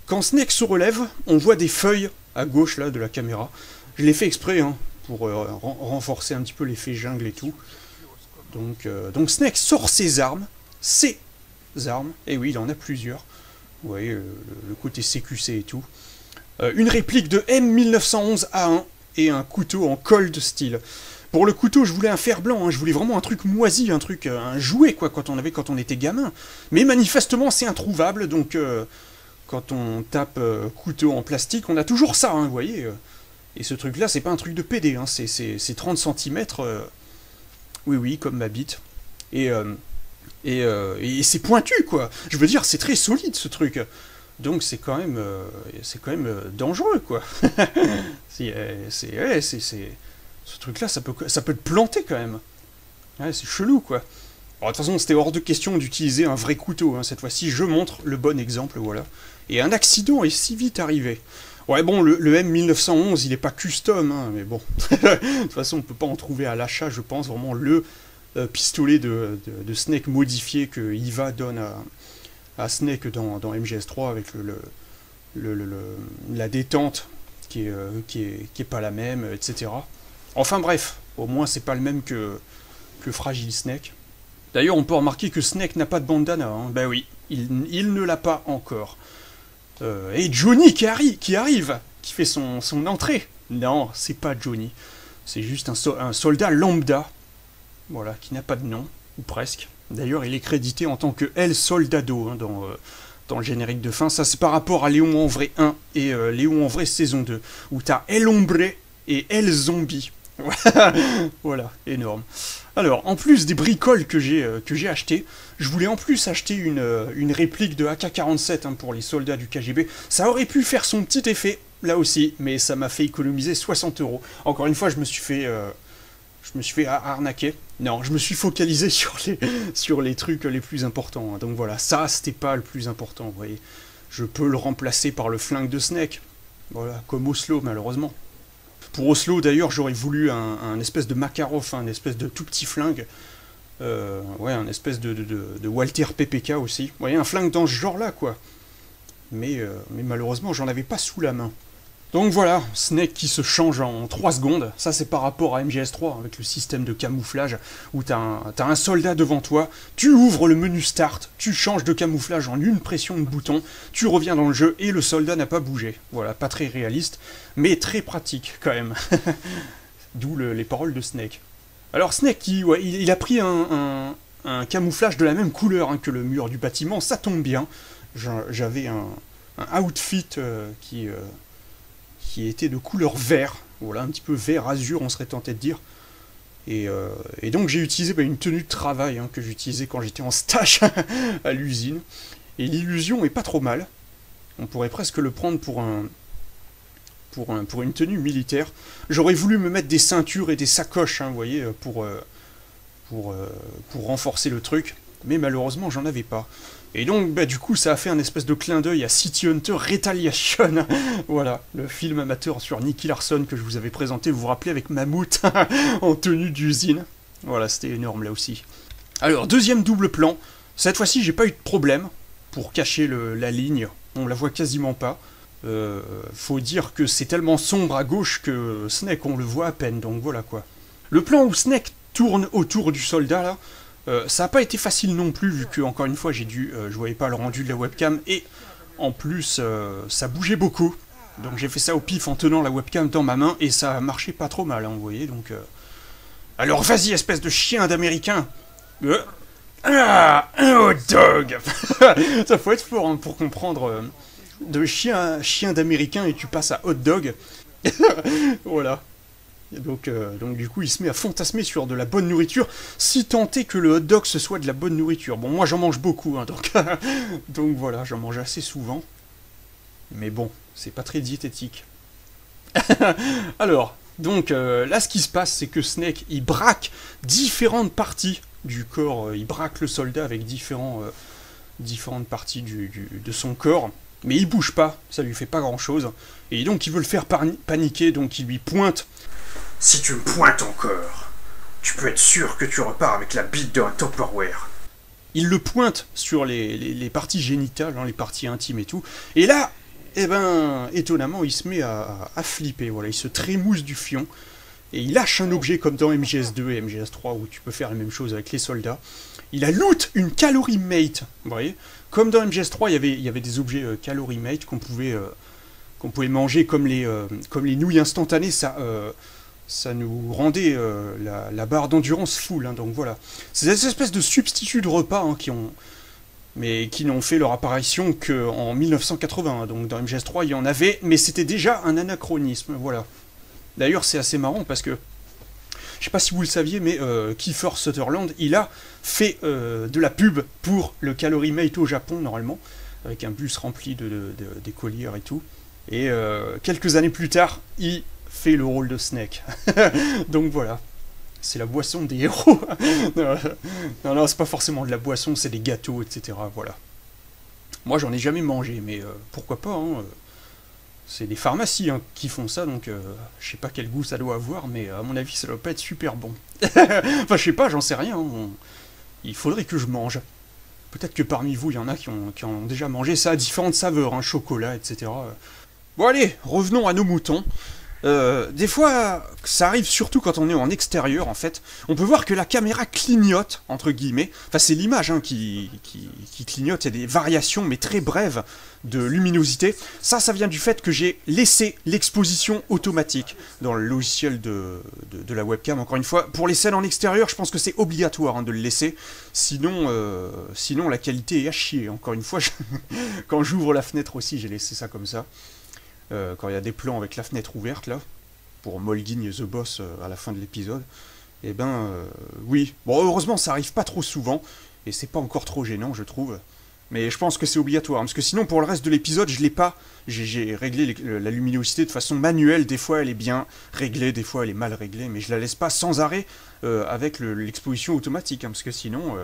Quand Snake se relève, on voit des feuilles à gauche là de la caméra. Je l'ai fait exprès hein, pour renforcer un petit peu l'effet jungle et tout. Donc Snake sort ses armes, et oui, il en a plusieurs. Vous voyez le côté CQC et tout. Une réplique de M1911A1 et un couteau en cold steel. Pour le couteau, je voulais un fer blanc, hein, je voulais vraiment un truc moisi, un jouet quoi, quand on était gamin. Mais manifestement, c'est introuvable, donc quand on tape couteau en plastique, on a toujours ça, hein, vous voyez. Et ce truc-là, c'est pas un truc de PD, hein, c'est 30 cm, oui, comme ma bite. Et c'est pointu, quoi. Je veux dire, c'est très solide, ce truc. Donc c'est quand même dangereux, quoi. Ce truc-là, ça peut te planter, quand même. Ouais, c'est chelou, quoi. Alors, de toute façon, c'était hors de question d'utiliser un vrai couteau. Hein. Cette fois-ci, je montre le bon exemple, voilà. Et un accident est si vite arrivé. Ouais, bon, le M1911, il n'est pas custom, hein, mais bon. De toute façon, on ne peut pas en trouver à l'achat, je pense. Vraiment, le pistolet de Snake modifié que Iva donne à Snake dans MGS3 avec la détente qui est pas la même, etc. Enfin bref, au moins c'est pas le même que Fragile Snake. D'ailleurs, on peut remarquer que Snake n'a pas de bandana, hein. Ben oui, il ne l'a pas encore. Et Johnny qui arrive, qui fait son entrée. Non, c'est pas Johnny, c'est juste un soldat lambda, voilà, qui n'a pas de nom, ou presque. D'ailleurs, il est crédité en tant que El Soldado hein, dans le générique de fin. Ça, c'est par rapport à Léon en vrai 1 et Léon en vrai saison 2, où t'as El Hombre et El Zombie. Voilà, énorme. Alors, en plus des bricoles que j'ai achetées, je voulais en plus acheter une réplique de AK-47 hein, pour les soldats du KGB. Ça aurait pu faire son petit effet, là aussi, mais ça m'a fait économiser 60 €. Encore une fois, je me suis fait arnaquer. Non, je me suis focalisé sur les trucs les plus importants. Hein. Donc voilà, ça, c'était pas le plus important, vous voyez. Je peux le remplacer par le flingue de Snake. Voilà, comme Oslo, malheureusement. Pour Oslo, d'ailleurs, j'aurais voulu un espèce de Makarov, un espèce de tout petit flingue. Ouais, un espèce de Walter PPK aussi. Vous voyez, un flingue dans ce genre-là, quoi. Mais malheureusement, j'en avais pas sous la main. Donc voilà, Snake qui se change en 3 secondes. Ça, c'est par rapport à MGS3, avec le système de camouflage, où t'as un soldat devant toi, tu ouvres le menu Start, tu changes de camouflage en une pression de bouton, tu reviens dans le jeu, et le soldat n'a pas bougé. Voilà, pas très réaliste, mais très pratique, quand même. D'où les paroles de Snake. Alors Snake, il a pris un camouflage de la même couleur hein, que le mur du bâtiment, ça tombe bien. J'avais un outfit qui était de couleur vert, voilà, un petit peu vert azur, on serait tenté de dire. Et donc j'ai utilisé une tenue de travail hein, que j'utilisais quand j'étais en stage à l'usine. Et l'illusion est pas trop mal. On pourrait presque le prendre pour une tenue militaire. J'aurais voulu me mettre des ceintures et des sacoches, hein, vous voyez, pour renforcer le truc. Mais malheureusement, j'en avais pas. Et donc, du coup, ça a fait un espèce de clin d'œil à City Hunter Retaliation. Voilà, le film amateur sur Nicky Larson que je vous avais présenté, vous vous rappelez, avec Mammouth en tenue d'usine. Voilà, c'était énorme là aussi. Alors, deuxième double plan. Cette fois-ci, j'ai pas eu de problème pour cacher la ligne. On la voit quasiment pas. Faut dire que c'est tellement sombre à gauche que Snake, on le voit à peine. Donc voilà quoi. Le plan où Snake tourne autour du soldat là, ça n'a pas été facile non plus, vu que, encore une fois, je voyais pas le rendu de la webcam, et en plus, ça bougeait beaucoup. Donc j'ai fait ça au pif en tenant la webcam dans ma main, et ça a marché pas trop mal, hein, vous voyez, donc... Alors vas-y, espèce de chien d'américain. Un hot dog. Ça faut être fort hein, pour comprendre de chien d'américain, et tu passes à hot dog. Voilà. Et donc du coup, il se met à fantasmer sur de la bonne nourriture, si tant est que le hot dog ce soit de la bonne nourriture. Bon, moi j'en mange beaucoup, hein, donc voilà, j'en mange assez souvent. Mais bon, c'est pas très diététique. Alors, donc là ce qui se passe, c'est que Snake, il braque différentes parties du corps, il braque le soldat avec différentes parties de son corps. Mais il bouge pas, ça lui fait pas grand chose. Et donc il veut le faire paniquer, donc il lui pointe. Si tu me pointes encore, tu peux être sûr que tu repars avec la bite d'un Tupperware. Il le pointe sur les parties génitales, hein, les parties intimes et tout. Et là, et ben, étonnamment, il se met à flipper, voilà, il se trémousse du fion, et il lâche un objet comme dans MGS2 et MGS3, où tu peux faire la même chose avec les soldats. Il a loot une calorie-mate, vous voyez. Comme dans MGS3, il y avait des objets calorie-mate qu'on pouvait manger comme les nouilles instantanées, ça nous rendait la barre d'endurance full, hein, donc voilà. C'est des espèces de substituts de repas hein, qui n'ont fait leur apparition qu'en 1980, donc dans MGS3 il y en avait, mais c'était déjà un anachronisme, voilà. D'ailleurs c'est assez marrant parce que, je sais pas si vous le saviez, mais Kiefer Sutherland, il a fait de la pub pour le Calorie Mate au Japon, normalement, avec un bus rempli d'écolières et tout, et quelques années plus tard, il fait le rôle de Snake. Donc voilà. C'est la boisson des héros. Non, c'est pas forcément de la boisson, c'est des gâteaux, etc. Voilà. Moi, j'en ai jamais mangé, mais pourquoi pas, hein. C'est des pharmacies hein, qui font ça, donc je sais pas quel goût ça doit avoir, mais à mon avis, ça doit pas être super bon. Enfin, je sais pas, j'en sais rien. Il faudrait que je mange. Peut-être que parmi vous, il y en a qui ont déjà mangé. Ça a différentes saveurs, hein, chocolat, etc. Bon, allez, revenons à nos moutons. Des fois, ça arrive surtout quand on est en extérieur, en fait. On peut voir que la caméra clignote, entre guillemets. Enfin, c'est l'image hein, qui clignote. Il y a des variations, mais très brèves, de luminosité. Ça vient du fait que j'ai laissé l'exposition automatique dans le logiciel de la webcam. Encore une fois, pour les scènes en extérieur, je pense que c'est obligatoire hein, de le laisser. Sinon, la qualité est à chier. Encore une fois, quand j'ouvre la fenêtre aussi, j'ai laissé ça comme ça. Quand il y a des plans avec la fenêtre ouverte, là, pour Molgin The Boss à la fin de l'épisode, et oui. Bon, heureusement, ça arrive pas trop souvent, et c'est pas encore trop gênant, je trouve. Mais je pense que c'est obligatoire, parce que sinon, pour le reste de l'épisode, je l'ai pas. J'ai réglé la luminosité de façon manuelle, des fois elle est bien réglée, des fois elle est mal réglée, mais je la laisse pas sans arrêt avec l'exposition automatique, hein, parce que sinon...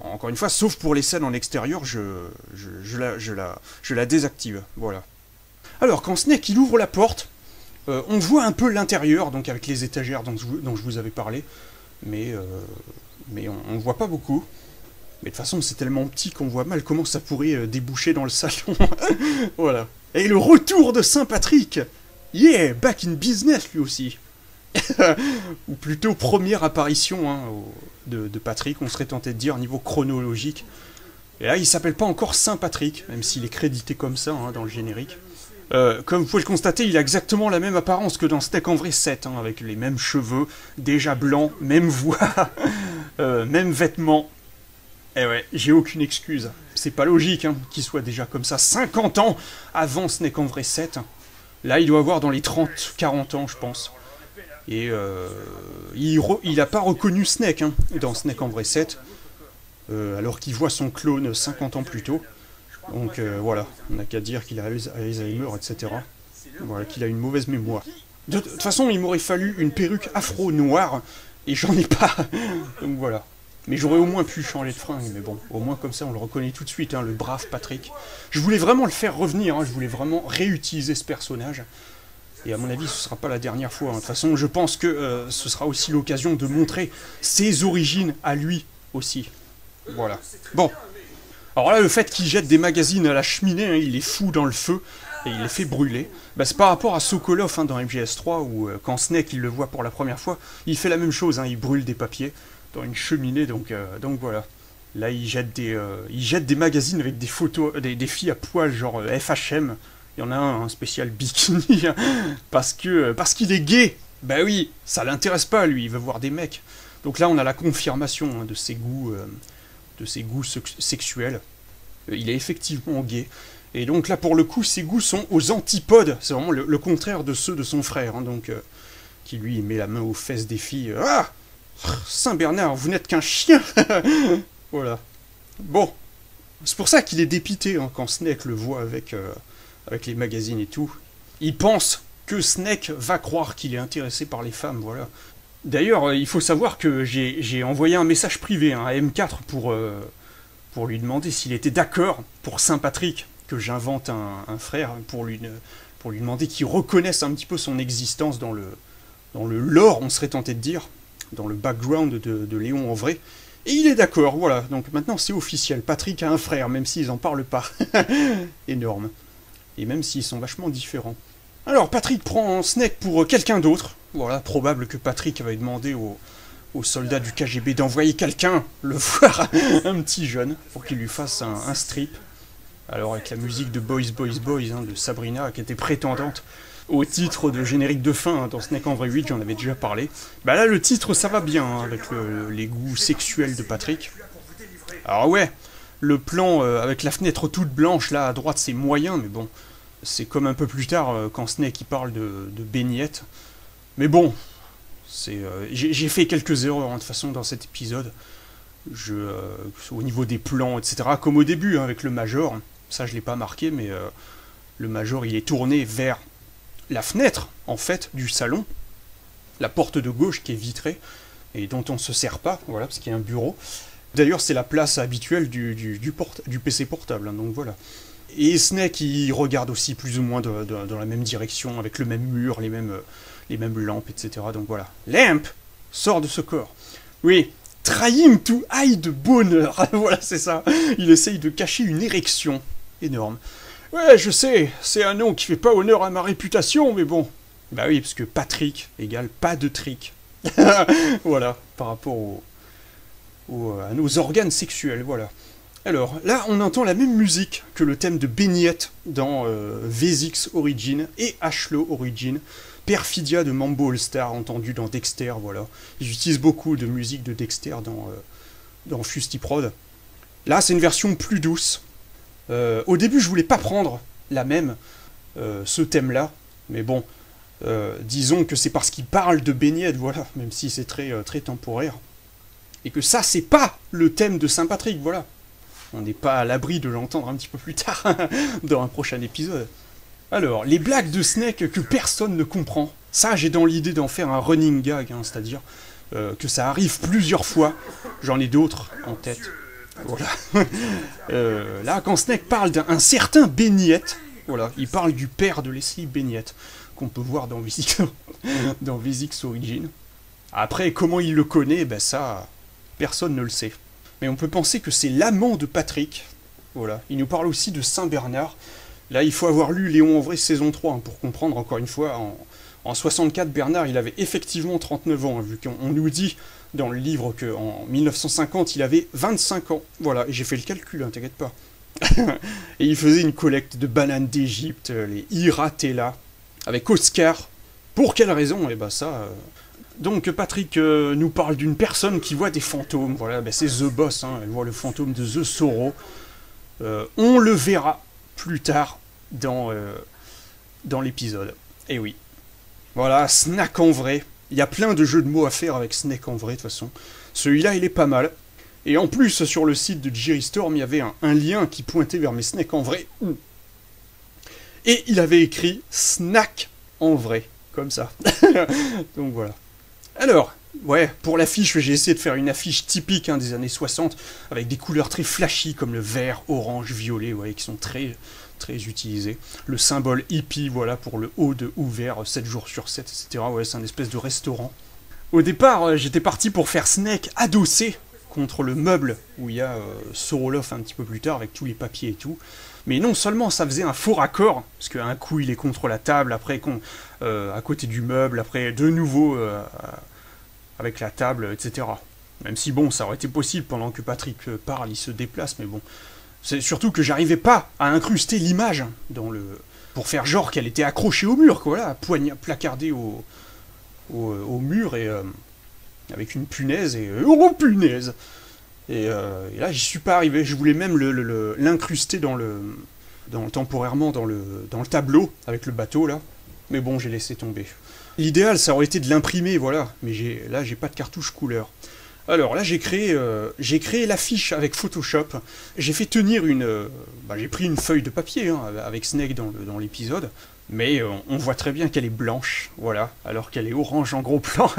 encore une fois, sauf pour les scènes en extérieur, je la désactive, voilà. Alors, quand Snake il ouvre la porte, on voit un peu l'intérieur, donc avec les étagères dont je vous avais parlé, mais on ne voit pas beaucoup. Mais de toute façon, c'est tellement petit qu'on voit mal comment ça pourrait déboucher dans le salon. Voilà. Et le retour de Saint-Patrick. Yeah, back in business lui aussi. Ou plutôt première apparition hein, de Patrick, on serait tenté de dire, niveau chronologique. Et là, il s'appelle pas encore Saint-Patrick, même s'il est crédité comme ça hein, dans le générique. Comme vous pouvez le constater, il a exactement la même apparence que dans Snake en vrai 7, hein, avec les mêmes cheveux, déjà blancs, même voix, même vêtements. Eh ouais, j'ai aucune excuse. C'est pas logique hein, qu'il soit déjà comme ça 50 ans avant Snake en vrai 7. Là, il doit avoir dans les 30-40 ans, je pense. Et il a pas reconnu Snake hein, dans Snake en vrai 7, alors qu'il voit son clone 50 ans plus tôt. Donc voilà, on n'a qu'à dire qu'il a Alzheimer, etc. Voilà, qu'il a une mauvaise mémoire. De toute façon, il m'aurait fallu une perruque afro-noire, et j'en ai pas. Donc voilà. Mais j'aurais au moins pu changer de fringue, mais bon, au moins comme ça on le reconnaît tout de suite, hein, le brave Patrick. Je voulais vraiment le faire revenir, hein, je voulais vraiment réutiliser ce personnage. Et à mon avis, ce sera pas la dernière fois. Hein. De toute façon, je pense que ce sera aussi l'occasion de montrer ses origines à lui aussi. Voilà. Bon. Alors là, le fait qu'il jette des magazines à la cheminée, hein, il les fout dans le feu et il les fait brûler. Bah, c'est par rapport à Sokolov hein, dans MGS3 où quand Snake il le voit pour la première fois, il fait la même chose, hein, il brûle des papiers dans une cheminée, donc voilà. Là, il jette des magazines avec des photos, des filles à poil, genre FHM. Il y en a un spécial bikini, hein, parce qu'il est gay. Bah oui, ça l'intéresse pas, lui, il veut voir des mecs. Donc là, on a la confirmation hein, de ses goûts sexuels. Il est effectivement gay. Et donc là, pour le coup, ses goûts sont aux antipodes. C'est vraiment le contraire de ceux de son frère, hein, donc qui lui met la main aux fesses des filles. Ah, Saint-Bernard, vous n'êtes qu'un chien. Voilà. Bon, c'est pour ça qu'il est dépité hein, quand Snake le voit avec les magazines et tout. Il pense que Snake va croire qu'il est intéressé par les femmes, voilà. D'ailleurs, il faut savoir que j'ai envoyé un message privé hein, à M4 pour lui demander s'il était d'accord pour Saint-Patrick, que j'invente un frère, pour lui demander qu'il reconnaisse un petit peu son existence dans le lore, on serait tenté de dire, dans le background de Léon en vrai. Et il est d'accord, voilà. Donc maintenant c'est officiel, Patrick a un frère, même s'ils n'en parlent pas. Énorme. et même s'ils sont vachement différents. Alors Patrick prend Snake pour quelqu'un d'autre, voilà, probable que Patrick avait demandé aux soldats du KGB d'envoyer quelqu'un le voir, un petit jeune, pour qu'il lui fasse un strip. Alors avec la musique de Boys, Boys, Boys, hein, de Sabrina, qui était prétendante au titre de générique de fin, hein, dans Snake en vrai 8, j'en avais déjà parlé. Bah là, le titre, ça va bien, hein, avec les goûts sexuels de Patrick. Alors ouais, le plan avec la fenêtre toute blanche, là, à droite, c'est moyen, mais bon, c'est comme un peu plus tard, quand Snake, il parle de baignette. Mais bon, j'ai fait quelques erreurs, hein, de toute façon, dans cet épisode. Au niveau des plans, etc., comme au début, hein, avec le Major, ça, je l'ai pas marqué, mais le Major, il est tourné vers la fenêtre, en fait, du salon, la porte de gauche qui est vitrée, et dont on ne se sert pas, voilà, parce qu'il y a un bureau. D'ailleurs, c'est la place habituelle du PC portable, hein, donc voilà. Et Snake, il regarde aussi plus ou moins dans la même direction, avec le même mur, les mêmes lampes, etc. Donc voilà. Lamp sort de ce corps. Oui, trying to hide bonheur. Voilà, c'est ça. Il essaye de cacher une érection énorme. Ouais, je sais, c'est un nom qui fait pas honneur à ma réputation, mais bon. Bah oui, parce que Patrick égale pas de trick. Voilà, par rapport à nos organes sexuels, voilà. Alors, là, on entend la même musique que le thème de Baignette dans V6 Origin et Ashlow Origin. Perfidia de Mambo All Star, entendu dans Dexter, voilà. Ils utilisent beaucoup de musique de Dexter dans Fusty Prod. Là, c'est une version plus douce. Au début, je voulais pas prendre la même, ce thème-là, mais bon, disons que c'est parce qu'il parle de baignette, voilà, même si c'est très temporaire. Et que ça, c'est pas le thème de Saint-Patrick, voilà. On n'est pas à l'abri de l'entendre un petit peu plus tard, dans un prochain épisode. Alors, les blagues de Snake que personne ne comprend. Ça, j'ai dans l'idée d'en faire un running gag, hein, c'est-à-dire que ça arrive plusieurs fois. J'en ai d'autres en tête. Voilà. Là, quand Snake parle d'un certain Baignette, voilà, il parle du père de Leslie Baignette, qu'on peut voir dans V6 Origin. Après, comment il le connaît, ben ça, personne ne le sait. Mais on peut penser que c'est l'amant de Patrick. Voilà. Il nous parle aussi de Saint-Bernard. Là, il faut avoir lu Léon en vrai saison 3, hein, pour comprendre, encore une fois, en 64, Bernard, il avait effectivement 39 ans, hein, vu qu'on nous dit dans le livre qu'en 1950, il avait 25 ans. Voilà, et j'ai fait le calcul, hein, t'inquiète pas. Et il faisait une collecte de bananes d'Égypte, les Iratella, avec Oscar. Pour quelle raison? Eh ben ça... Donc Patrick nous parle d'une personne qui voit des fantômes. Voilà, ben c'est The Boss, hein, elle voit le fantôme de The Sorrow. On le verra plus tard dans l'épisode. Et oui. Voilà, Snack en vrai. Il y a plein de jeux de mots à faire avec Snake en vrai, de toute façon. Celui-là, il est pas mal. Et en plus, sur le site de Jerry Storm, il y avait un lien qui pointait vers mes Snake en vrai. Et il avait écrit Snack en vrai. Comme ça. Donc voilà. Alors, ouais, pour l'affiche, j'ai essayé de faire une affiche typique, hein, des années 60, avec des couleurs très flashy, comme le vert, orange, violet, ouais, qui sont très utilisées. Le symbole hippie, voilà, pour le haut de ouvert, 7 jours sur 7, etc. Ouais, c'est un espèce de restaurant. Au départ, j'étais parti pour faire Snake adossé contre le meuble, où il y a Soroloff un petit peu plus tard, avec tous les papiers et tout. Mais non seulement ça faisait un faux raccord, parce qu'un coup il est contre la table, après à côté du meuble, après de nouveau avec la table, etc. Même si bon, ça aurait été possible pendant que Patrick parle, il se déplace, mais bon. C'est surtout que j'arrivais pas à incruster l'image pour faire genre qu'elle était accrochée au mur, quoi, voilà, placardée au mur et avec une punaise et oh punaise. Et là, j'y suis pas arrivé. Je voulais même l'incruster temporairement dans le tableau avec le bateau là. Mais bon, j'ai laissé tomber. L'idéal, ça aurait été de l'imprimer, voilà. Mais là, j'ai pas de cartouche couleur. Alors là, j'ai créé l'affiche avec Photoshop. J'ai fait tenir j'ai pris une feuille de papier, hein, avec Snake dans l'épisode. Mais on voit très bien qu'elle est blanche, voilà. Alors qu'elle est orange en gros plan.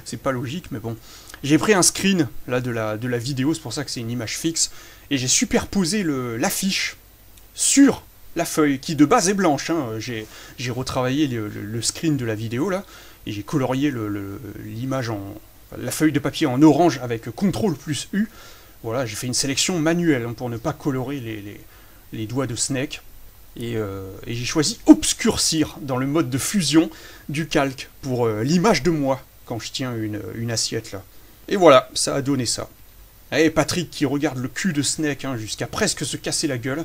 C'est pas logique, mais bon. J'ai pris un screen là de la vidéo, c'est pour ça que c'est une image fixe. Et j'ai superposé l'affiche sur la feuille, qui de base est blanche, hein. J'ai retravaillé le screen de la vidéo là, et j'ai colorié l'image la feuille de papier en orange avec CTRL plus U. Voilà, j'ai fait une sélection manuelle, hein, pour ne pas colorer les doigts de Snake. Et j'ai choisi obscurcir dans le mode de fusion du calque pour l'image de moi quand je tiens une assiette là. Et voilà, ça a donné ça. Et Patrick qui regarde le cul de Snake hein, jusqu'à presque se casser la gueule.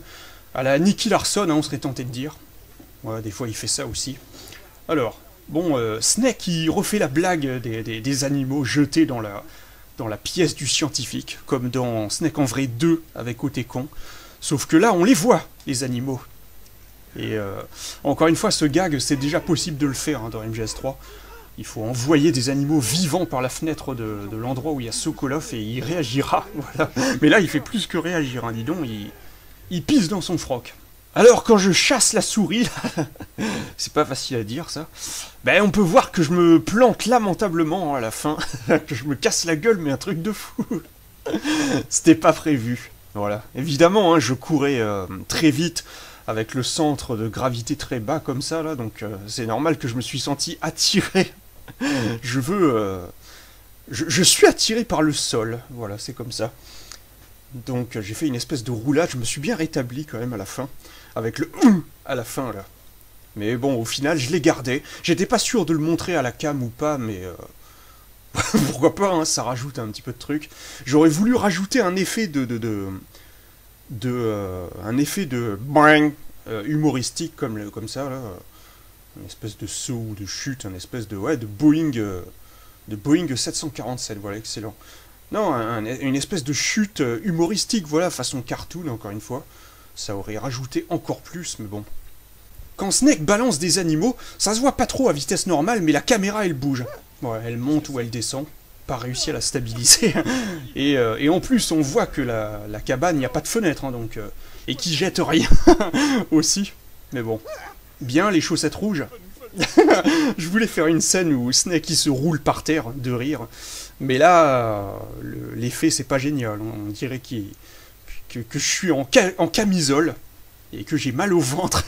À la Nicky Larson, hein, on serait tenté de dire. Ouais, des fois il fait ça aussi. Alors, bon, Snake il refait la blague des animaux jetés dans la pièce du scientifique, comme dans Snake en vrai 2 avec Otekon. Sauf que là, on les voit, les animaux. Et encore une fois, ce gag, c'est déjà possible de le faire hein, dans MGS3. Il faut envoyer des animaux vivants par la fenêtre de l'endroit où il y a Sokolov et il réagira. Voilà. Mais là, il fait plus que réagir, hein, dis donc, il pisse dans son froc. Alors, quand je chasse la souris, c'est pas facile à dire ça, ben on peut voir que je me plante lamentablement hein, à la fin, que je me casse la gueule, mais un truc de fou. C'était pas prévu. Voilà. Évidemment, hein, je courais très vite, avec le centre de gravité très bas comme ça, là, donc c'est normal que je me suis senti attiré. Je suis attiré par le sol, voilà, c'est comme ça. Donc j'ai fait une espèce de roulade, je me suis bien rétabli quand même à la fin, avec le à la fin, là. Mais bon, au final, je l'ai gardé. J'étais pas sûr de le montrer à la cam ou pas, mais... pourquoi pas, hein, ça rajoute un petit peu de truc. J'aurais voulu rajouter un effet un effet de bang humoristique comme ça là, une espèce de saut ou de chute, une espèce de Boeing 747, voilà, excellent. Non, une espèce de chute humoristique, voilà, façon cartoon encore une fois. Ça aurait rajouté encore plus, mais bon. Quand Snake balance des animaux, ça se voit pas trop à vitesse normale, mais la caméra elle bouge. Ouais, elle monte ou elle descend. Pas réussi à la stabiliser. Et en plus, on voit que la cabane, il n'y a pas de fenêtre, hein, donc, et qui jette rien aussi. Mais bon. Bien, les chaussettes rouges. Je voulais faire une scène où Snake il se roule par terre de rire. Mais là, l'effet, c'est pas génial. On dirait que je suis en camisole et que j'ai mal au ventre.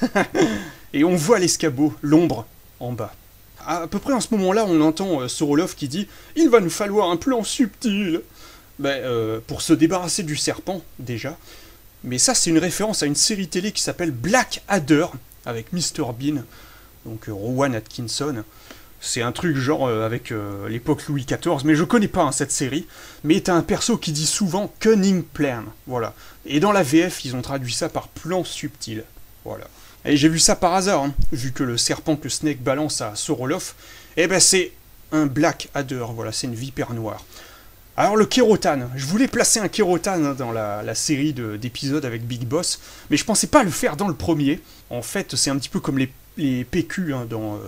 Et on voit l'escabeau, l'ombre, en bas. À peu près en ce moment-là, on entend Sorolov qui dit « Il va nous falloir un plan subtil !» pour se débarrasser du serpent, déjà. Mais ça, c'est une référence à une série télé qui s'appelle Black Adder, avec Mr. Bean, donc Rowan Atkinson. C'est un truc genre avec l'époque Louis XIV, mais je connais pas hein, cette série. Mais t'as un perso qui dit souvent « Cunning Plan », voilà. Et dans la VF, ils ont traduit ça par « plan subtil », voilà. Et j'ai vu ça par hasard, hein, vu que le serpent que Snake balance à Sorolov, eh ben c'est un Black Adder, voilà, c'est une vipère noire. Alors le Kérotan, je voulais placer un Kérotan hein, dans la série d'épisodes avec Big Boss, mais je pensais pas le faire dans le premier. En fait, c'est un petit peu comme les PQ hein, dans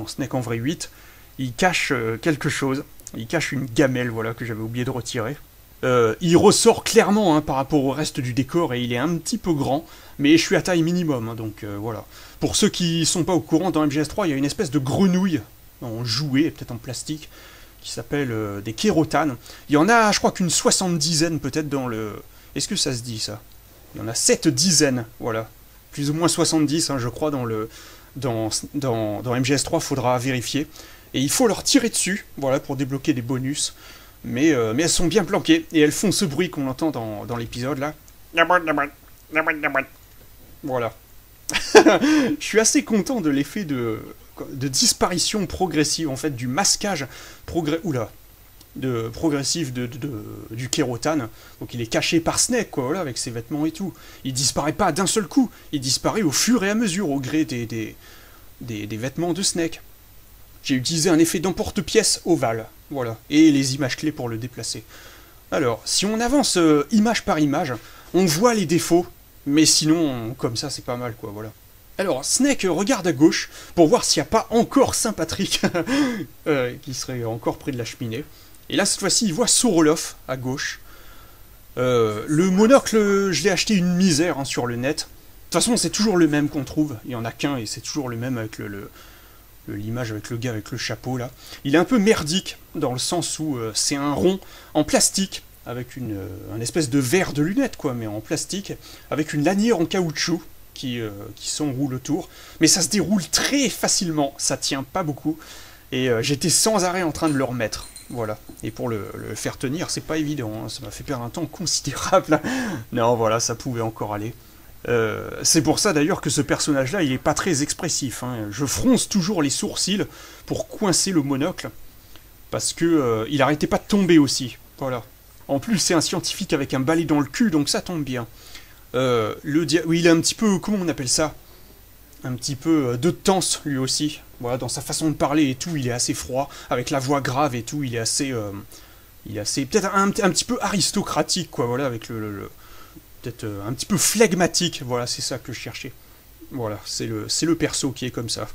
Snake en vrai 8. Il cache quelque chose, il cache une gamelle, voilà, que j'avais oublié de retirer. Il ressort clairement hein, par rapport au reste du décor et il est un petit peu grand, mais je suis à taille minimum, hein, donc voilà. Pour ceux qui sont pas au courant, dans MGS3, il y a une espèce de grenouille en jouet, peut-être en plastique, qui s'appelle des Kérotanes. Il y en a, je crois qu'une 70aine peut-être dans le... Est-ce que ça se dit ça? Il y en a 7 dizaines, voilà. Plus ou moins 70, hein, je crois, dans MGS3, faudra vérifier. Et il faut leur tirer dessus, voilà, pour débloquer des bonus. Mais elles sont bien planquées, et elles font ce bruit qu'on entend dans l'épisode, là. Voilà. Je suis assez content de l'effet de disparition progressive, en fait, du masquage progressif du Kérotan. Donc il est caché par Snake, quoi, voilà, avec ses vêtements et tout. Il disparaît pas d'un seul coup, il disparaît au fur et à mesure, au gré des vêtements de Snake. J'ai utilisé un effet d'emporte-pièce ovale, voilà, et les images clés pour le déplacer. Alors, si on avance image par image, on voit les défauts, mais sinon, comme ça, c'est pas mal, quoi, voilà. Alors, Snake regarde à gauche pour voir s'il n'y a pas encore Saint-Patrick qui serait encore près de la cheminée. Et là, cette fois-ci, il voit Sorolov à gauche. Le monocle, je l'ai acheté une misère hein, sur le net. De toute façon, c'est toujours le même qu'on trouve. Il n'y en a qu'un et c'est toujours le même avec l'image avec le gars avec le chapeau là. Il est un peu merdique dans le sens où c'est un rond en plastique avec un espèce de verre de lunettes quoi, mais en plastique avec une lanière en caoutchouc qui s'enroule autour. Mais ça se déroule très facilement, ça tient pas beaucoup. Et j'étais sans arrêt en train de le remettre. Voilà. Et pour le faire tenir, c'est pas évident. Hein. Ça m'a fait perdre un temps considérable. Non, voilà, ça pouvait encore aller. C'est pour ça d'ailleurs que ce personnage-là, il est pas très expressif. Hein. Je fronce toujours les sourcils pour coincer le monocle, parce que il arrêtait pas de tomber aussi. Voilà. En plus, c'est un scientifique avec un balai dans le cul, donc ça tombe bien. Oui, il est un petit peu, comment on appelle ça? Un petit peu de tense, lui aussi. Voilà, dans sa façon de parler et tout, il est assez froid, avec la voix grave et tout, il est assez... peut-être un petit peu aristocratique, quoi, voilà, avec peut-être un petit peu flegmatique, voilà, c'est ça que je cherchais. Voilà, c'est le perso qui est comme ça.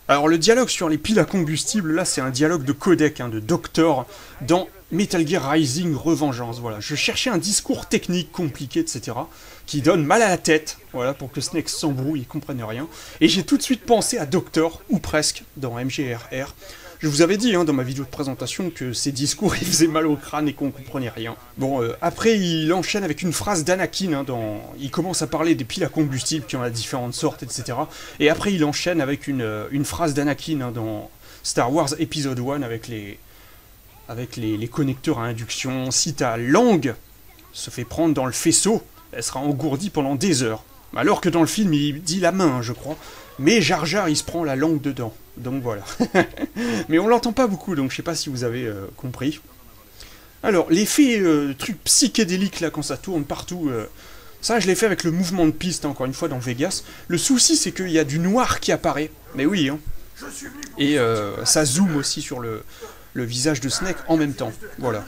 Alors le dialogue sur les piles à combustible, là c'est un dialogue de codec, hein, de Doctor, dans Metal Gear Rising Revengeance, voilà. Je cherchais un discours technique compliqué, etc., qui donne mal à la tête, voilà, pour que Snake s'embrouille et comprenne rien. Et j'ai tout de suite pensé à Doctor, ou presque, dans MGRR. Je vous avais dit, hein, dans ma vidéo de présentation, que ces discours, ils faisaient mal au crâne et qu'on comprenait rien. Bon, après, il enchaîne avec une phrase d'Anakin, hein, il commence à parler des piles à combustible qui en a différentes sortes, etc. Et après, il enchaîne avec une phrase d'Anakin, hein, dans Star Wars Episode 1, avec les connecteurs à induction. Si ta langue se fait prendre dans le faisceau, elle sera engourdie pendant des heures. Alors que dans le film, il dit la main, hein, je crois. Mais Jar Jar, il se prend la langue dedans. Donc voilà. Mais on l'entend pas beaucoup, donc je sais pas si vous avez compris. Alors, l'effet truc psychédélique, là, quand ça tourne partout, ça, je l'ai fait avec le mouvement de piste, hein, encore une fois, dans Vegas. Le souci, c'est qu'il y a du noir qui apparaît. Mais oui, hein. Et ça zoome aussi sur le visage de Snake en même temps. Voilà.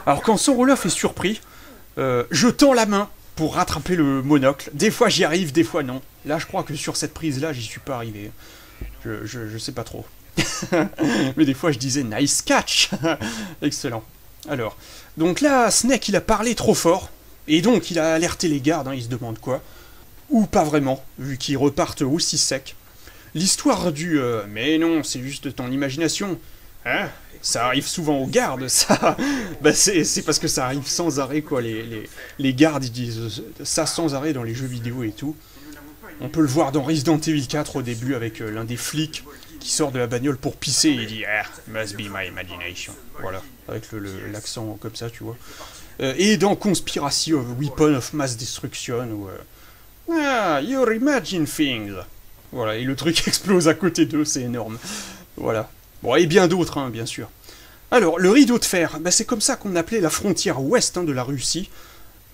Alors, quand Soroloff est surpris, je tends la main pour rattraper le monocle. Des fois j'y arrive, des fois non. Là je crois que sur cette prise là j'y suis pas arrivé. Je sais pas trop. Mais des fois je disais nice catch. Excellent. Alors, donc là Snake il a parlé trop fort. Et donc il a alerté les gardes, hein, ils se demandent quoi. Ou pas vraiment, vu qu'ils repartent aussi sec. L'histoire du mais non, c'est juste ton imagination. Hein? Ça arrive souvent aux gardes, ça. Bah c'est parce que ça arrive sans arrêt, quoi. Les gardes, ils disent ça sans arrêt dans les jeux vidéo et tout. On peut le voir dans Resident Evil 4 au début avec l'un des flics qui sort de la bagnole pour pisser et il dit ah, must be my imagination. Voilà, avec l'accent comme ça, tu vois. Et dans Conspiracy of Weapon of Mass Destruction, où ah, you imagine things. Voilà, et le truc explose à côté d'eux, c'est énorme. Voilà. Bon, et bien d'autres, hein, bien sûr. Alors, le rideau de fer, bah, c'est comme ça qu'on appelait la frontière ouest, hein, de la Russie,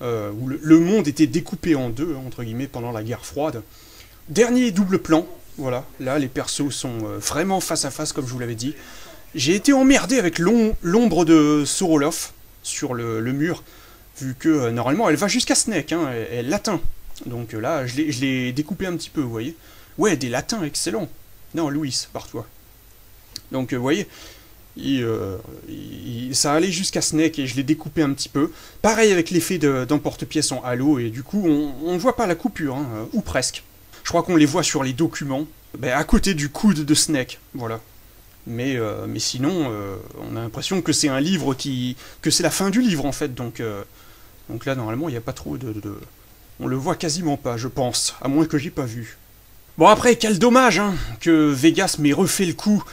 où le monde était découpé en deux, hein, entre guillemets, pendant la guerre froide. Dernier double plan, voilà, là, les persos sont vraiment face à face, comme je vous l'avais dit. J'ai été emmerdé avec l'ombre de Soroloff sur le mur, vu que, normalement, elle va jusqu'à Snake, hein, elle l'atteint. Donc là, je l'ai découpé un petit peu, vous voyez. Ouais, des latins, excellent. Non, Louis, par toi. Donc, vous voyez, ça allait jusqu'à Snake et je l'ai découpé un petit peu. Pareil avec l'effet d'emporte-pièce en halo, et du coup, on ne voit pas la coupure, hein, ou presque. Je crois qu'on les voit sur les documents, ben, à côté du coude de Snake, voilà. Mais sinon, on a l'impression que c'est un livre que c'est la fin du livre, en fait, donc là, normalement, il n'y a pas trop on le voit quasiment pas, je pense, à moins que j'ai pas vu. Bon, après, quel dommage, hein, que Vegas m'ait refait le coup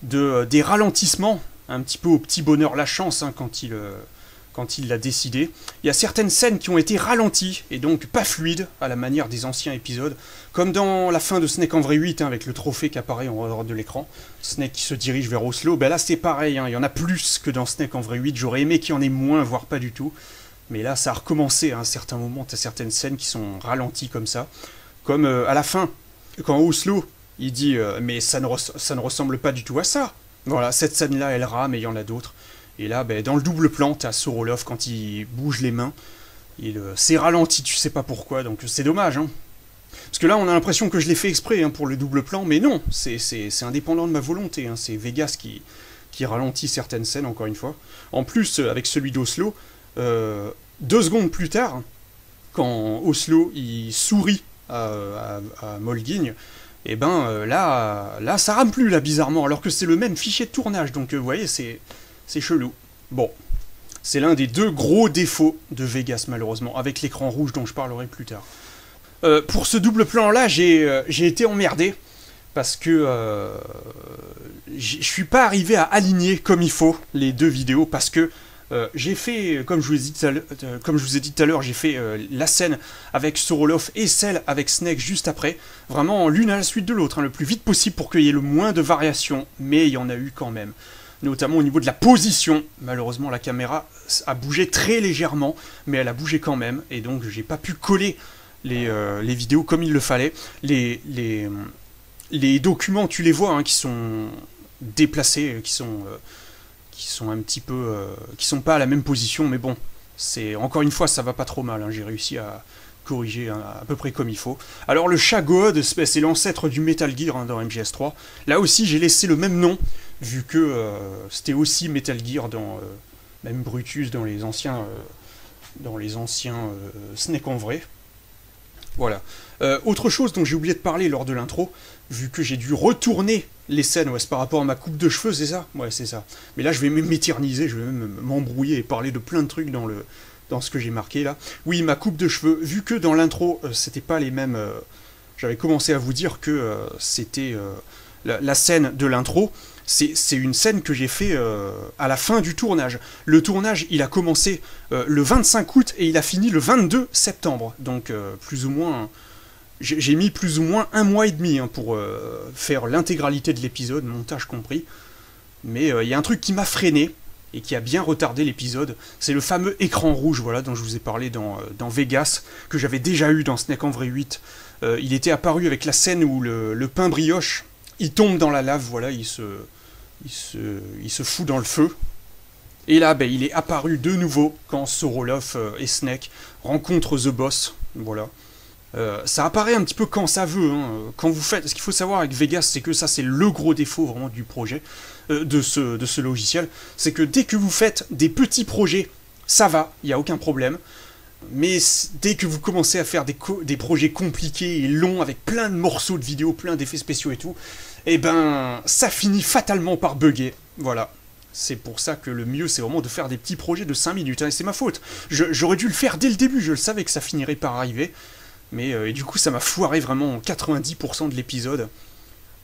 des ralentissements, un petit peu au petit bonheur la chance, hein, quand il l'a décidé. Il y a certaines scènes qui ont été ralenties, et donc pas fluides, à la manière des anciens épisodes, comme dans la fin de Snake en vrai 8, hein, avec le trophée qui apparaît en haut de l'écran, Snake qui se dirige vers Oslo, ben là c'est pareil, hein, il y en a plus que dans Snake en vrai 8, j'aurais aimé qu'il y en ait moins, voire pas du tout, mais là ça a recommencé à un certain moment, t'as certaines scènes qui sont ralenties comme ça, comme à la fin, quand Oslo, il dit mais ça ne ressemble pas du tout à ça. Voilà, cette scène-là, elle rame et il y en a d'autres. Et là, ben, dans le double plan, t'as Soroloff quand il bouge les mains. C'est ralenti, tu sais pas pourquoi, donc c'est dommage. Hein. Parce que là, on a l'impression que je l'ai fait exprès, hein, pour le double plan, mais non, c'est indépendant de ma volonté. Hein. C'est Vegas qui ralentit certaines scènes, encore une fois. En plus, avec celui d'Oslo, 2 secondes plus tard, quand Oslo il sourit à Molguigne, et ben là ça rame plus là bizarrement, alors que c'est le même fichier de tournage, donc vous voyez c'est chelou. Bon, c'est l'un des 2 gros défauts de Vegas malheureusement, avec l'écran rouge dont je parlerai plus tard. Pour ce double plan là, j'ai été emmerdé, parce que je suis pas arrivé à aligner comme il faut les 2 vidéos, parce que J'ai fait, comme je vous ai dit tout à l'heure, j'ai fait la scène avec Soroloff et celle avec Snake juste après, vraiment l'une à la suite de l'autre, hein, le plus vite possible pour qu'il y ait le moins de variations, mais il y en a eu quand même. Notamment au niveau de la position, malheureusement la caméra a bougé très légèrement, mais elle a bougé quand même, et donc j'ai pas pu coller les vidéos comme il le fallait. Les documents, tu les vois, hein, qui sont déplacés, qui sont un petit peu, qui sont pas à la même position, mais bon, c'est encore une fois ça va pas trop mal, hein, j'ai réussi à corriger à peu près comme il faut. Alors le chat God, c'est l'ancêtre du Metal Gear, hein, dans MGS3. Là aussi j'ai laissé le même nom, vu que c'était aussi Metal Gear dans même Brutus dans les anciens Snake en vrai. Voilà. Autre chose dont j'ai oublié de parler lors de l'intro, vu que j'ai dû retourner les scènes, ouais, c'est par rapport à ma coupe de cheveux, c'est ça? Ouais, c'est ça. Mais là, je vais même m'éterniser, je vais même m'embrouiller et parler de plein de trucs dans ce que j'ai marqué là. Oui, ma coupe de cheveux, vu que dans l'intro, c'était pas les mêmes... J'avais commencé à vous dire que c'était la scène de l'intro, c'est une scène que j'ai fait à la fin du tournage. Le tournage, il a commencé le 25 août et il a fini le 22 septembre. Donc, plus ou moins... J'ai mis plus ou moins 1 mois et demi, hein, pour faire l'intégralité de l'épisode, montage compris. Mais il y a un truc qui m'a freiné et qui a bien retardé l'épisode. C'est le fameux écran rouge, voilà, dont je vous ai parlé dans Vegas, que j'avais déjà eu dans Snake en vrai 8. Il était apparu avec la scène où le pain brioche, il tombe dans la lave, voilà, il se fout dans le feu. Et là, il est apparu de nouveau quand Soroloff et Snake rencontrent The Boss, voilà. Ça apparaît un petit peu quand ça veut, hein. Quand vous faites... Ce qu'il faut savoir avec Vegas, c'est que ça, c'est le gros défaut vraiment du projet, de ce logiciel, c'est que dès que vous faites des petits projets, ça va, il n'y a aucun problème. Mais dès que vous commencez à faire des projets compliqués et longs, avec plein de morceaux de vidéos, plein d'effets spéciaux et tout, eh ben, ça finit fatalement par bugger, voilà. C'est pour ça que le mieux, c'est vraiment de faire des petits projets de 5 minutes, hein, et c'est ma faute. J'aurais dû le faire dès le début, je le savais que ça finirait par arriver. Mais et du coup, ça m'a foiré vraiment 90% de l'épisode.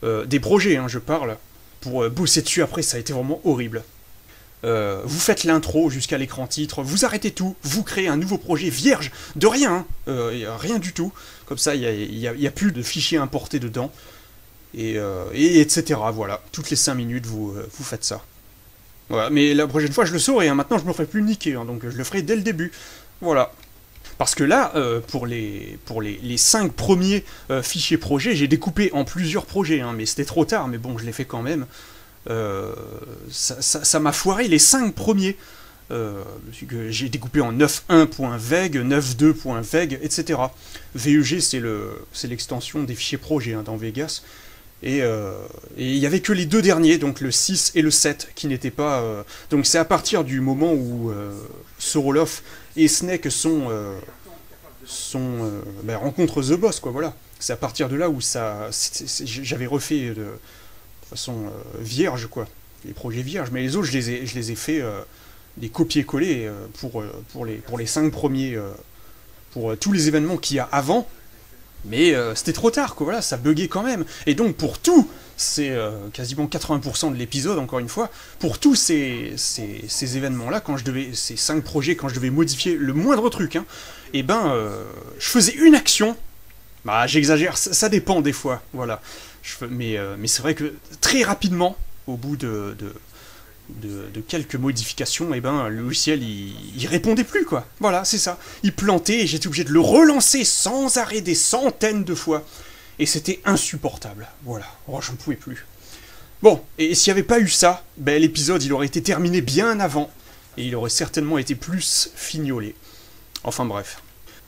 Des projets, hein, je parle. Pour bosser dessus après, ça a été vraiment horrible. Vous faites l'intro jusqu'à l'écran titre, vous arrêtez tout, vous créez un nouveau projet vierge, de rien, rien du tout. Comme ça, il n'y a plus de fichiers importés dedans. Et etc. Voilà, toutes les 5 minutes, vous faites ça. Voilà, mais la prochaine fois, je le saurai. Hein. Maintenant, je me ferai plus niquer, hein, donc je le ferai dès le début. Voilà. Parce que là, pour les 5 premiers fichiers projets, j'ai découpé en plusieurs projets, hein, mais c'était trop tard, mais bon, je l'ai fait quand même. Ça m'a foiré les 5 premiers. J'ai découpé en 9.1.veg, 9.2.veg, etc. VEG, c'est l'extension des fichiers projets, hein, dans Vegas. Et il n'y avait que les 2 derniers, donc le 6 et le 7, qui n'étaient pas... Donc c'est à partir du moment où Soroloff et Snake rencontrent The Boss, quoi, voilà. C'est à partir de là où j'avais refait de façon vierge, quoi, les projets vierges, mais les autres, je les ai fait des copier-coller pour les 5 premiers, pour tous les événements qu'il y a avant. Mais c'était trop tard, quoi, voilà, ça buguait quand même. Et donc pour tout, c'est quasiment 80% de l'épisode, encore une fois, pour tous ces événements-là, ces 5 projets, quand je devais modifier le moindre truc, hein, et je faisais une action, j'exagère, ça dépend des fois, voilà. Mais c'est vrai que très rapidement, au bout de quelques modifications, le logiciel il répondait plus, quoi. Voilà, c'est ça. Il plantait et j'étais obligé de le relancer sans arrêt des centaines de fois. Et c'était insupportable. Voilà. Oh, j'en pouvais plus. Bon, et s'il n'y avait pas eu ça, l'épisode il aurait été terminé bien avant. Et il aurait certainement été plus fignolé. Enfin bref.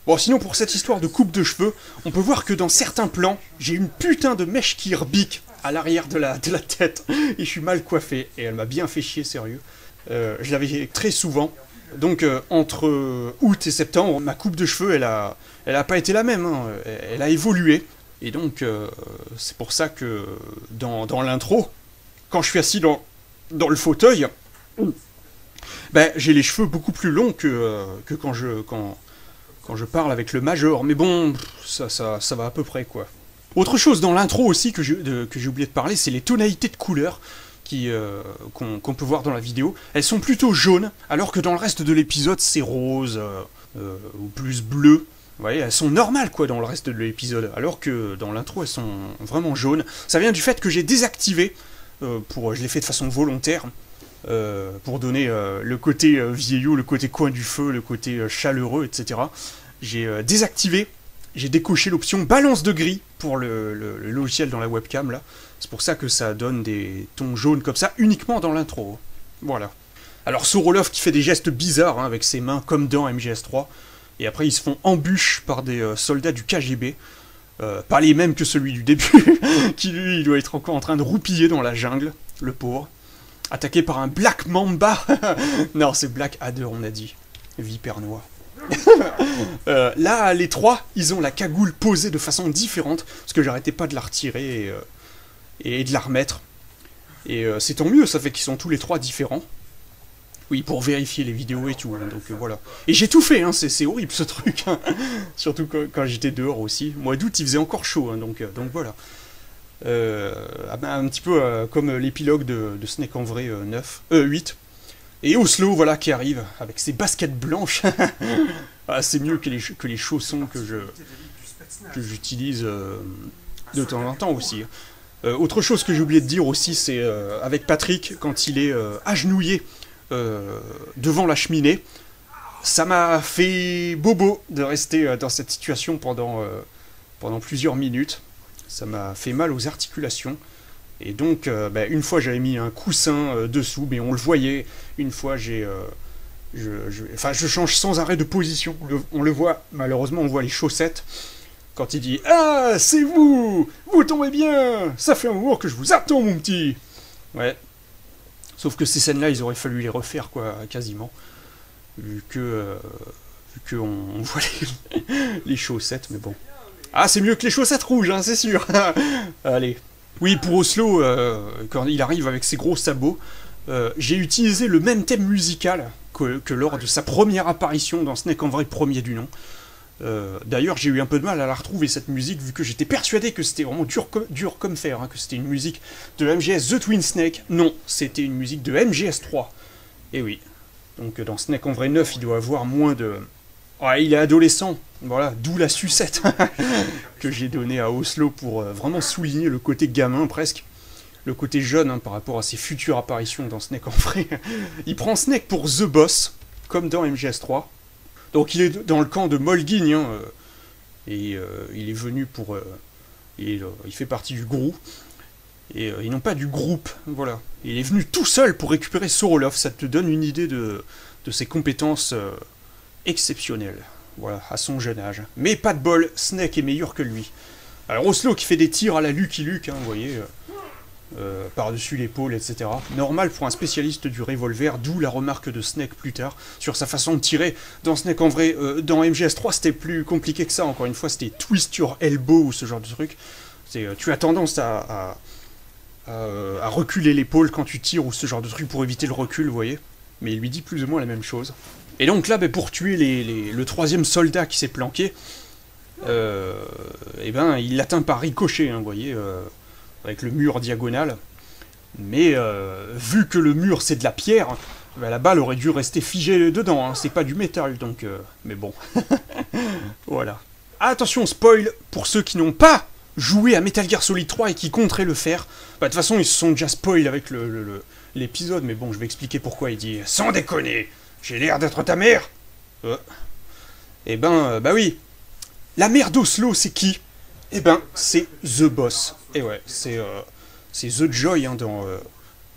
Bon, sinon pour cette histoire de coupe de cheveux, on peut voir que dans certains plans, j'ai une putain de mèche qui rebique à l'arrière de la tête, et je suis mal coiffé, et elle m'a bien fait chier, sérieux. Je l'avais très souvent, donc entre août et septembre, ma coupe de cheveux, elle a pas été la même, hein. Elle a évolué, et donc c'est pour ça que dans l'intro, quand je suis assis dans le fauteuil, j'ai les cheveux beaucoup plus longs que quand je parle avec le major, mais bon, ça va à peu près, quoi. Autre chose dans l'intro aussi que j'ai oublié de parler, c'est les tonalités de couleurs. qu'on peut voir dans la vidéo, elles sont plutôt jaunes, alors que dans le reste de l'épisode, c'est rose, ou plus bleu. Vous voyez, elles sont normales, quoi, dans le reste de l'épisode, alors que dans l'intro, elles sont vraiment jaunes. Ça vient du fait que j'ai désactivé, je l'ai fait de façon volontaire, pour donner le côté vieillot, le côté coin du feu, le côté chaleureux, etc. J'ai désactivé, j'ai décoché l'option balance de gris pour le logiciel dans la webcam, là. C'est pour ça que ça donne des tons jaunes comme ça, uniquement dans l'intro. Voilà. Alors Sorolov qui fait des gestes bizarres, hein, avec ses mains, comme dans MGS3, et après ils se font embûches par des soldats du KGB, pas les mêmes que celui du début, qui lui, il doit être encore en train de roupiller dans la jungle, le pauvre. Attaqué par un Black Mamba. Non, c'est Black Adder, on a dit. Vipère noire. Là, les trois, ils ont la cagoule posée de façon différente, parce que j'arrêtais pas de la retirer et de la remettre. Et c'est tant mieux, ça fait qu'ils sont tous les trois différents. Oui, pour vérifier les vidéos et tout, hein, donc voilà. Et j'ai tout fait, hein, c'est horrible ce truc, hein. Surtout quand j'étais dehors aussi. Mois d'août, il faisait encore chaud, hein, donc voilà. Un petit peu comme l'épilogue de Snake en vrai 8. Et Oslo, voilà, qui arrive avec ses baskets blanches. Ah, c'est mieux que les chaussons que j'utilise de temps en temps aussi. Autre chose que j'ai oublié de dire aussi, c'est avec Patrick, quand il est agenouillé devant la cheminée, ça m'a fait bobo de rester dans cette situation pendant plusieurs minutes. Ça m'a fait mal aux articulations. Et donc, une fois j'avais mis un coussin dessous, mais on le voyait. Une fois je change sans arrêt de position. On le voit, malheureusement, on voit les chaussettes. Quand il dit « Ah, c'est vous! Vous tombez bien! Ça fait un moment que je vous attends, mon petit !» Ouais. Sauf que ces scènes-là, il aurait fallu les refaire, quoi, quasiment. Vu qu'on voit les chaussettes, mais bon. Ah, c'est mieux que les chaussettes rouges, hein, c'est sûr. Allez. Oui, pour Oslo, quand il arrive avec ses gros sabots, j'ai utilisé le même thème musical que lors de sa première apparition dans Snake en vrai premier du nom. D'ailleurs, j'ai eu un peu de mal à la retrouver, cette musique, vu que j'étais persuadé que c'était vraiment dur comme fer, hein, que c'était une musique de MGS The Twin Snake. Non, c'était une musique de MGS3. Et oui. Donc dans Snake en vrai 9, il doit avoir moins de... Ah, il est adolescent, voilà, d'où la sucette que j'ai donnée à Oslo pour vraiment souligner le côté gamin, presque. Le côté jeune, hein, par rapport à ses futures apparitions dans Snake en vrai. Il prend Snake pour The Boss, comme dans MGS3. Donc il est dans le camp de Molgin, hein, et il est venu pour... il fait partie du groupe. Et ils n'ont pas du groupe, voilà. Il est venu tout seul pour récupérer Sorolov, ça te donne une idée de ses compétences exceptionnelles, voilà, à son jeune âge. Mais pas de bol, Snake est meilleur que lui. Alors Oslo qui fait des tirs à la Lucky Luke, hein, vous voyez, par-dessus l'épaule, etc. Normal pour un spécialiste du revolver, d'où la remarque de Snake plus tard, sur sa façon de tirer. Dans Snake en vrai, dans MGS3, c'était plus compliqué que ça, encore une fois, c'était twist your elbow, ou ce genre de truc. Tu as tendance à reculer l'épaule quand tu tires, ou ce genre de truc, pour éviter le recul, vous voyez. Mais il lui dit plus ou moins la même chose. Et donc là, pour tuer le troisième soldat qui s'est planqué, il l'atteint par ricochet, hein, vous voyez, avec le mur diagonal. Mais vu que le mur c'est de la pierre, la balle aurait dû rester figée dedans, hein, c'est pas du métal, donc... mais bon. Voilà. Attention, spoil, pour ceux qui n'ont pas joué à Metal Gear Solid 3 et qui compteraient le faire. De toute façon, ils se sont déjà spoil avec l'épisode, mais bon, je vais expliquer pourquoi. Il dit « Sans déconner, j'ai l'air d'être ta mère !» oui. La mère d'Oslo, c'est qui? C'est The Boss. Et ouais, c'est The Joy, hein,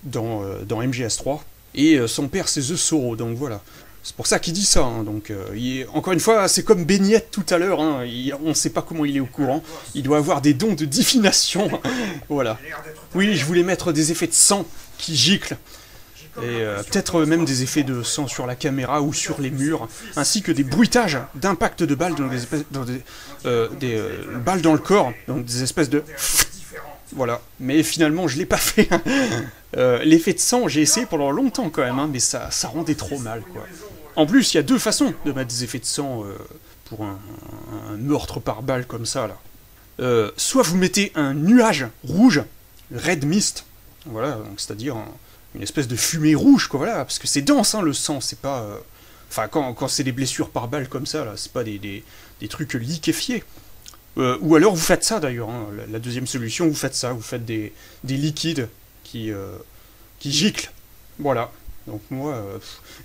dans MGS3. Et son père, c'est The Sorrow, donc voilà. C'est pour ça qu'il dit ça, hein, donc encore une fois, c'est comme Beignette tout à l'heure, hein, on ne sait pas comment il est au courant, il doit avoir des dons de divination, voilà. Oui, je voulais mettre des effets de sang qui giclent, et peut-être même des effets de sang sur la caméra ou sur les murs, ainsi que des bruitages d'impact de balles dans des balles dans le corps, donc des espèces de... Voilà, mais finalement je l'ai pas fait. L'effet de sang, j'ai essayé pendant longtemps quand même, hein, mais ça rendait trop mal, quoi. En plus, il y a deux façons de mettre des effets de sang pour un meurtre par balle comme ça, là. Soit vous mettez un nuage rouge, red mist, Voilà, donc c'est-à-dire une espèce de fumée rouge, quoi, voilà, parce que c'est dense, hein, le sang, c'est pas... Enfin, quand c'est des blessures par balle comme ça, là, c'est pas des trucs liquéfiés. Ou alors vous faites ça, d'ailleurs, hein, la deuxième solution, vous faites ça, vous faites des liquides qui giclent. Voilà. Donc moi,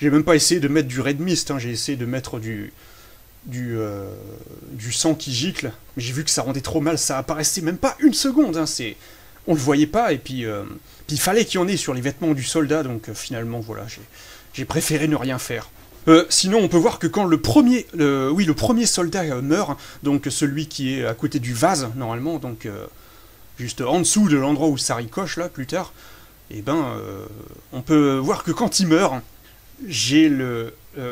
j'ai même pas essayé de mettre du Red Mist, hein, j'ai essayé de mettre du sang qui gicle, mais j'ai vu que ça rendait trop mal, ça apparaissait même pas une seconde, hein, on le voyait pas, et puis il fallait qu'il y en ait sur les vêtements du soldat, donc finalement voilà, j'ai préféré ne rien faire. Sinon on peut voir que quand le premier soldat meurt, donc celui qui est à côté du vase normalement, donc juste en dessous de l'endroit où ça ricoche là plus tard, et ben on peut voir que quand il meurt, j'ai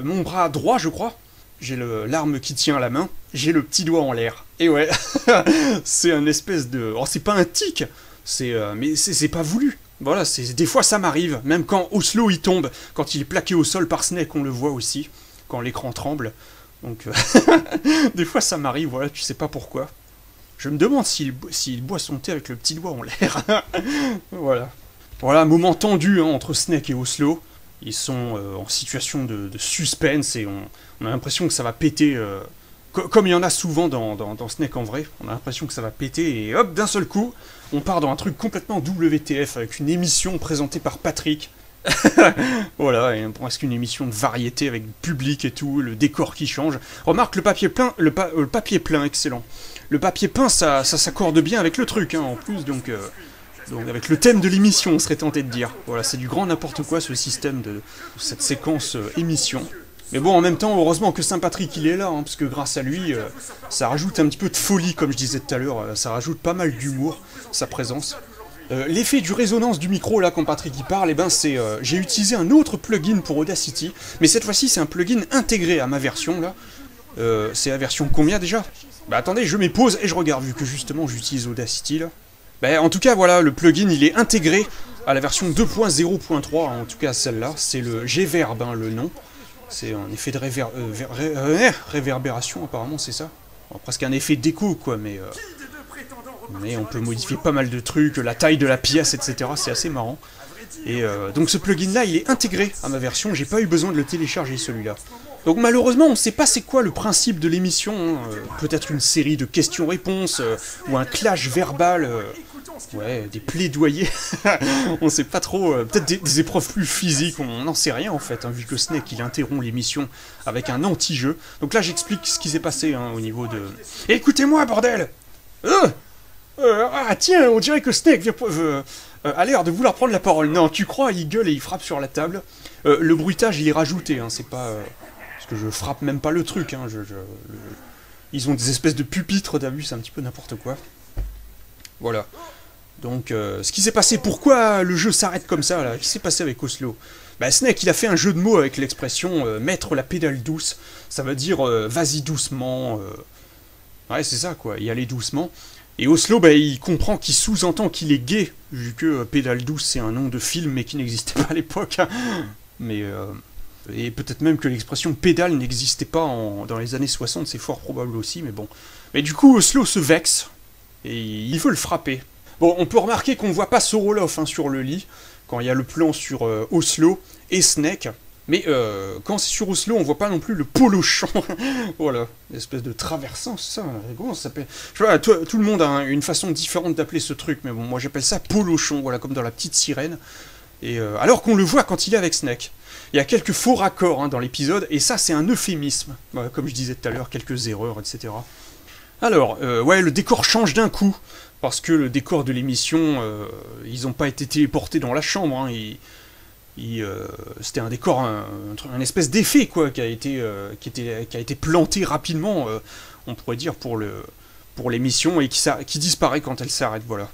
mon bras droit je crois, j'ai l'arme qui tient à la main, j'ai le petit doigt en l'air. Et ouais, c'est un espèce de... Oh, c'est pas un tic, mais c'est pas voulu. Voilà, des fois ça m'arrive, même quand Oslo il tombe, quand il est plaqué au sol par Snake, on le voit aussi, quand l'écran tremble. Donc, des fois ça m'arrive, voilà, tu sais pas pourquoi. Je me demande s'il boit son thé avec le petit doigt en l'air. Voilà. Voilà, moment tendu hein, entre Snake et Oslo. Ils sont en situation de suspense et on a l'impression que ça va péter, comme il y en a souvent dans Snake en vrai, on a l'impression que ça va péter et hop, d'un seul coup, on part dans un truc complètement WTF avec une émission présentée par Patrick. Voilà, et presque une émission de variété avec du public et tout, le décor qui change. Remarque le papier plein, le papier plein, excellent. Le papier peint, ça s'accorde bien avec le truc, hein, en plus, donc avec le thème de l'émission, on serait tenté de dire. Voilà, c'est du grand n'importe quoi ce système de cette séquence émission. Mais bon, en même temps, heureusement que Saint-Patrick il est là, hein, parce que grâce à lui, ça rajoute un petit peu de folie, comme je disais tout à l'heure, ça rajoute pas mal d'humour, sa présence. L'effet du résonance du micro, là, quand Patrick y parle, eh ben, c'est... j'ai utilisé un autre plugin pour Audacity, mais cette fois-ci, c'est un plugin intégré à ma version, là. C'est la version combien, déjà? Bah attendez, je mets pause et je regarde, vu que justement, j'utilise Audacity, là. Bah, en tout cas, voilà, le plugin, il est intégré à la version 2.0.3, en tout cas celle-là. C'est le G-Verb, hein, le nom. C'est un effet de réverbération, apparemment, c'est ça. Bon, presque un effet d'écho, quoi, mais on peut modifier pas mal de trucs, la taille de la pièce, etc. C'est assez marrant. Et donc ce plugin-là, il est intégré à ma version, j'ai pas eu besoin de le télécharger, celui-là. Donc malheureusement, on sait pas c'est quoi le principe de l'émission, hein. Peut-être une série de questions-réponses, ou un clash verbal... Ouais, des plaidoyers, on sait pas trop, peut-être des épreuves plus physiques, on n'en sait rien en fait, hein, vu que Snake il interrompt l'émission avec un anti-jeu. Donc là j'explique ce qui s'est passé hein, au niveau de... Écoutez-moi bordel ah tiens, on dirait que Snake a l'air de vouloir prendre la parole. Non, tu crois, il gueule et il frappe sur la table. Le bruitage il est rajouté, hein, c'est pas... parce que je frappe même pas le truc, hein, ils ont des espèces de pupitres, t'as vu, c'est un petit peu n'importe quoi. Voilà. Donc, ce qui s'est passé, pourquoi le jeu s'arrête comme ça, là? Qu'est-ce qui s'est passé avec Oslo? Bah, Snake, il a fait un jeu de mots avec l'expression mettre la pédale douce. Ça veut dire vas-y doucement. Ouais, c'est ça, quoi, y aller doucement. Et Oslo, bah, il comprend qu'il sous-entend qu'il est gay, vu que pédale douce, c'est un nom de film, mais qui n'existait pas à l'époque. Hein. Mais, et peut-être même que l'expression pédale n'existait pas dans les années 60, c'est fort probable aussi, mais bon. Mais du coup, Oslo se vexe, et il veut le frapper. Bon, on peut remarquer qu'on ne voit pas Soroloff hein, sur le lit, quand il y a le plan sur Oslo et Snake. Mais quand c'est sur Oslo, on voit pas non plus le polochon. Voilà, une espèce de traversant, ça, comment ça s'appelle? Je vois, tout le monde a une façon différente d'appeler ce truc, mais bon, moi j'appelle ça polochon, voilà, comme dans La Petite Sirène. Et alors qu'on le voit quand il est avec Snake. Il y a quelques faux raccords hein, dans l'épisode, et ça c'est un euphémisme. Voilà, comme je disais tout à l'heure, quelques erreurs, etc. Alors, ouais, le décor change d'un coup. Parce que le décor de l'émission, ils n'ont pas été téléportés dans la chambre. Hein, c'était un décor, un espèce d'effet quoi, qui a été planté rapidement, on pourrait dire, pour l'émission, et qui disparaît quand elle s'arrête. Voilà.